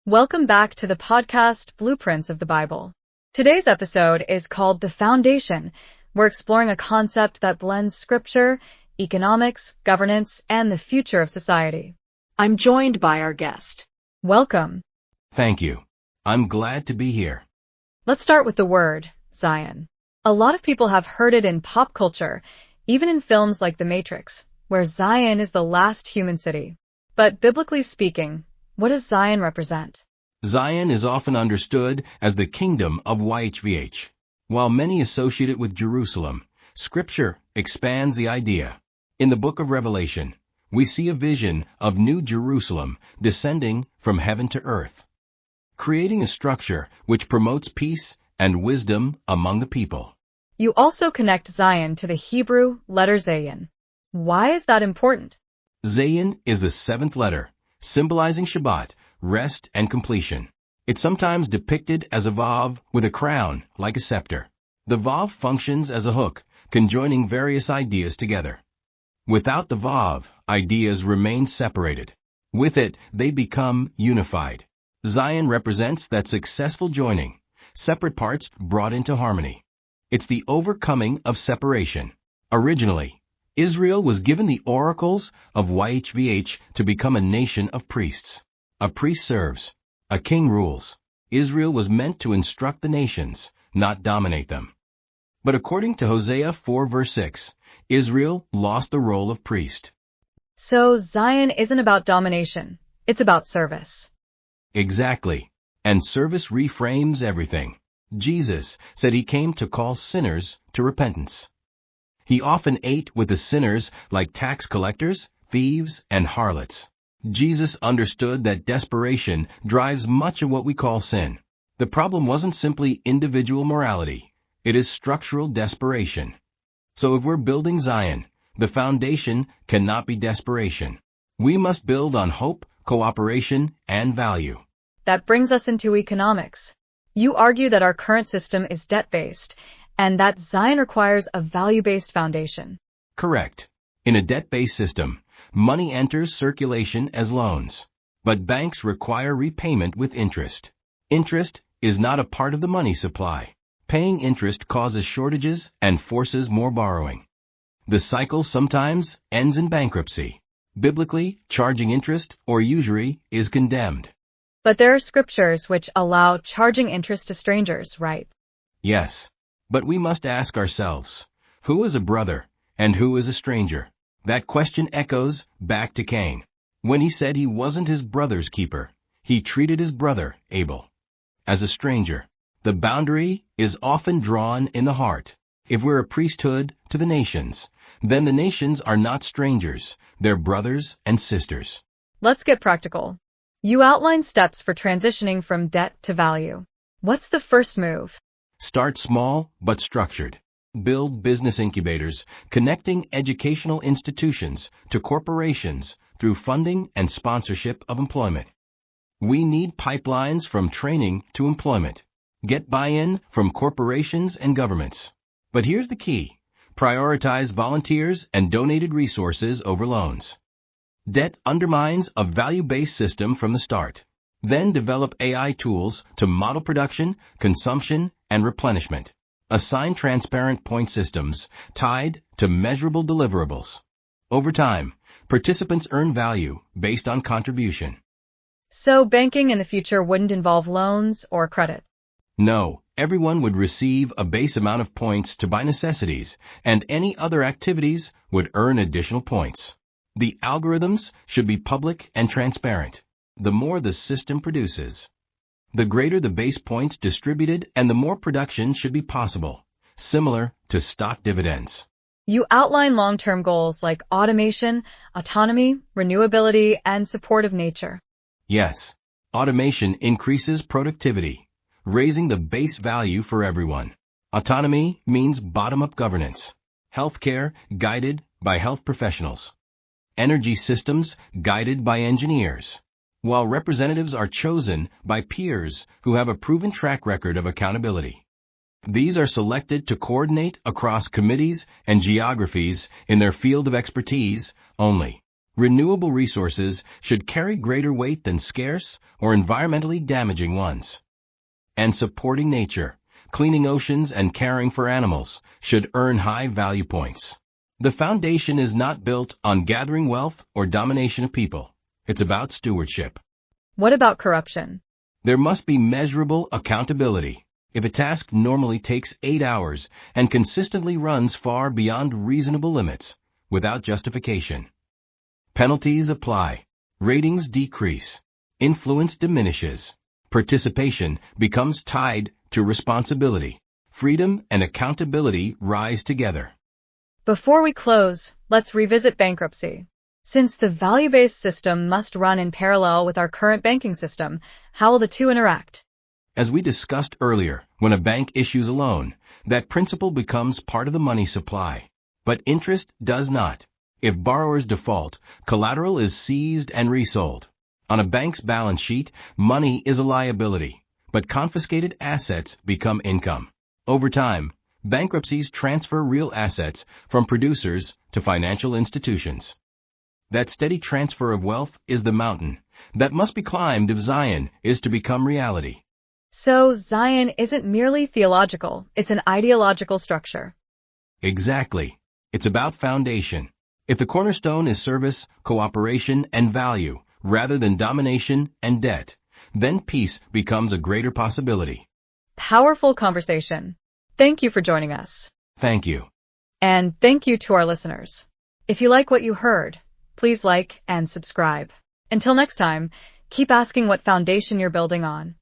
Welcome back to the podcast Blueprints of the Bible. Today's episode is called The Foundation. We're exploring a concept that blends scripture, economics, governance, and the future of society. I'm joined by our guest. Welcome. Thank you. I'm glad to be here. Let's start with the word, Zion. A lot of people have heard it in pop culture, even in films like The Matrix, where Zion is the last human city. But biblically speaking, what does Zion represent? Zion is often understood as the kingdom of YHVH. While many associate it with Jerusalem, Scripture expands the idea. In the book of Revelation, we see a vision of New Jerusalem descending from heaven to earth, creating a structure which promotes peace and wisdom among the people. You also connect Zion to the Hebrew letter Zayin. Why is that important? Zayin is the seventh letter, symbolizing Shabbat, rest and completion. It's sometimes depicted as a vav with a crown, like a scepter. The vav functions as a hook, conjoining various ideas together. Without the vav, ideas remain separated. With it, they become unified. Zion represents that successful joining, separate parts brought into harmony. It's the overcoming of separation. Originally, Israel was given the oracles of YHVH to become a nation of priests. A priest serves. A king rules. Israel was meant to instruct the nations, not dominate them. But according to Hosea 4 verse 6, Israel lost the role of priest. So Zion isn't about domination, it's about service. Exactly. And service reframes everything. Jesus said he came to call sinners to repentance. He often ate with the sinners like tax collectors, thieves, and harlots. Jesus understood that desperation drives much of what we call sin. The problem wasn't simply individual morality. It is structural desperation. So if we're building Zion, the foundation cannot be desperation. We must build on hope, cooperation, and value. That brings us into economics. You argue that our current system is debt-based, and that Zion requires a value-based foundation. Correct. In a debt-based system, money enters circulation as loans. But banks require repayment with interest. Interest is not a part of the money supply. Paying interest causes shortages and forces more borrowing. The cycle sometimes ends in bankruptcy. Biblically, charging interest or usury is condemned. But there are scriptures which allow charging interest to strangers, right? Yes. But we must ask ourselves, who is a brother and who is a stranger? That question echoes back to Cain. When he said he wasn't his brother's keeper, he treated his brother, Abel, as a stranger. The boundary is often drawn in the heart. If we're a priesthood to the nations, then the nations are not strangers, they're brothers and sisters. Let's get practical. You outline steps for transitioning from debt to value. What's the first move? Start small but structured. Build business incubators, connecting educational institutions to corporations through funding and sponsorship of employment. We need pipelines from training to employment. Get buy-in from corporations and governments. But here's the key. Prioritize volunteers and donated resources over loans. Debt undermines a value-based system from the start. Then develop AI tools to model production, consumption, and replenishment. Assign transparent point systems tied to measurable deliverables. Over time, participants earn value based on contribution. So banking in the future wouldn't involve loans or credit? No, everyone would receive a base amount of points to buy necessities, and any other activities would earn additional points. The algorithms should be public and transparent. The more the system produces, the greater the base points distributed and the more production should be possible, similar to stock dividends. You outline long-term goals like automation, autonomy, renewability, and support of nature. Yes, automation increases productivity, raising the base value for everyone. Autonomy means bottom-up governance. Healthcare guided by health professionals. Energy systems guided by engineers. While representatives are chosen by peers who have a proven track record of accountability. These are selected to coordinate across committees and geographies in their field of expertise only. Renewable resources should carry greater weight than scarce or environmentally damaging ones. And supporting nature, cleaning oceans and caring for animals should earn high value points. The foundation is not built on gathering wealth or domination of people. It's about stewardship. What about corruption? There must be measurable accountability. If a task normally takes 8 hours and consistently runs far beyond reasonable limits, without justification, penalties apply, ratings decrease, influence diminishes, participation becomes tied to responsibility, freedom and accountability rise together. Before we close, let's revisit bankruptcy. Since the value-based system must run in parallel with our current banking system, how will the two interact? As we discussed earlier, when a bank issues a loan, that principal becomes part of the money supply. But interest does not. If borrowers default, collateral is seized and resold. On a bank's balance sheet, money is a liability, but confiscated assets become income. Over time, bankruptcies transfer real assets from producers to financial institutions. That steady transfer of wealth is the mountain that must be climbed if Zion is to become reality. So Zion isn't merely theological, it's an ideological structure. Exactly. It's about foundation. If the cornerstone is service, cooperation, and value, rather than domination and debt, then peace becomes a greater possibility. Powerful conversation. Thank you for joining us. Thank you. And thank you to our listeners. If you like what you heard, please like and subscribe. Until next time, keep asking what foundation you're building on.